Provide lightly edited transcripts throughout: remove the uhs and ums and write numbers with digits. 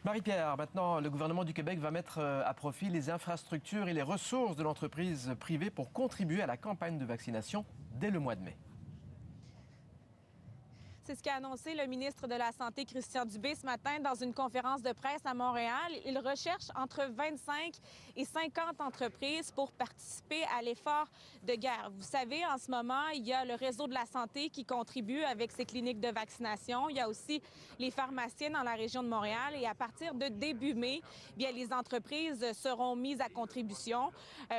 Marie-Pierre, maintenant, le gouvernement du Québec va mettre à profit les infrastructures et les ressources de l'entreprise privée pour contribuer à la campagne de vaccination dès le mois de mai. C'est ce qu'a annoncé le ministre de la Santé, Christian Dubé, ce matin dans une conférence de presse à Montréal. Il recherche entre 25 et 50 entreprises pour participer à l'effort de guerre. Vous savez, en ce moment, il y a le réseau de la santé qui contribue avec ses cliniques de vaccination. Il y a aussi les pharmaciens dans la région de Montréal. Et à partir de début mai, bien, les entreprises seront mises à contribution.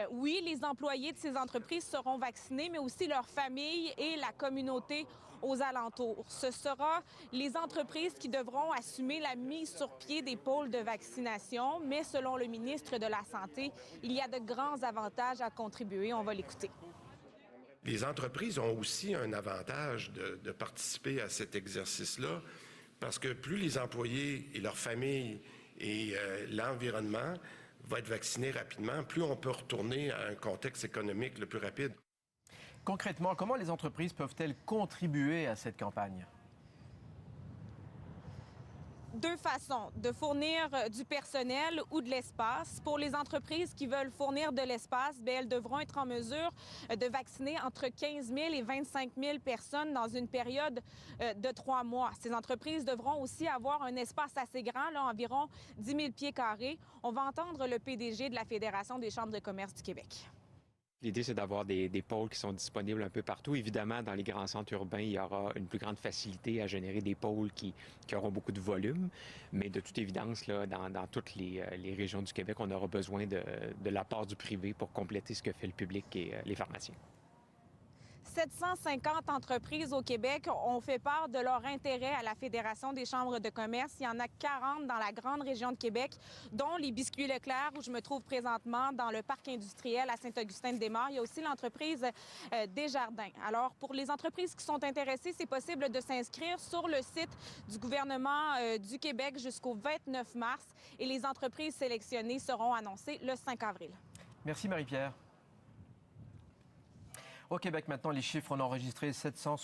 Oui, les employés de ces entreprises seront vaccinés, mais aussi leurs familles et la communauté aux alentours. Ce sera les entreprises qui devront assumer la mise sur pied des pôles de vaccination, mais selon le ministre de la Santé, il y a de grands avantages à contribuer. On va l'écouter. Les entreprises ont aussi un avantage de participer à cet exercice-là, parce que plus les employés et leurs familles et l'environnement vont être vaccinés rapidement, plus on peut retourner à un contexte économique le plus rapide. Concrètement, comment les entreprises peuvent-elles contribuer à cette campagne? Deux façons de fournir du personnel ou de l'espace. Pour les entreprises qui veulent fournir de l'espace, bien, elles devront être en mesure de vacciner entre 15 000 et 25 000 personnes dans une période de 3 mois. Ces entreprises devront aussi avoir un espace assez grand, là, environ 10 000 pieds carrés. On va entendre le PDG de la Fédération des chambres de commerce du Québec. L'idée, c'est d'avoir des pôles qui sont disponibles un peu partout. Évidemment, dans les grands centres urbains, il y aura une plus grande facilité à générer des pôles qui auront beaucoup de volume. Mais de toute évidence, là, dans toutes les régions du Québec, on aura besoin de l'apport du privé pour compléter ce que fait le public et les pharmaciens. 750 entreprises au Québec ont fait part de leur intérêt à la Fédération des chambres de commerce. Il y en a 40 dans la grande région de Québec, dont les Biscuits Leclerc, où je me trouve présentement dans le parc industriel à Saint-Augustin-de-Desmaures. Il y a aussi l'entreprise Desjardins. Alors, pour les entreprises qui sont intéressées, c'est possible de s'inscrire sur le site du gouvernement du Québec jusqu'au 29 mars. Et les entreprises sélectionnées seront annoncées le 5 avril. Merci Marie-Pierre. Au Québec, maintenant, les chiffres ont enregistré 700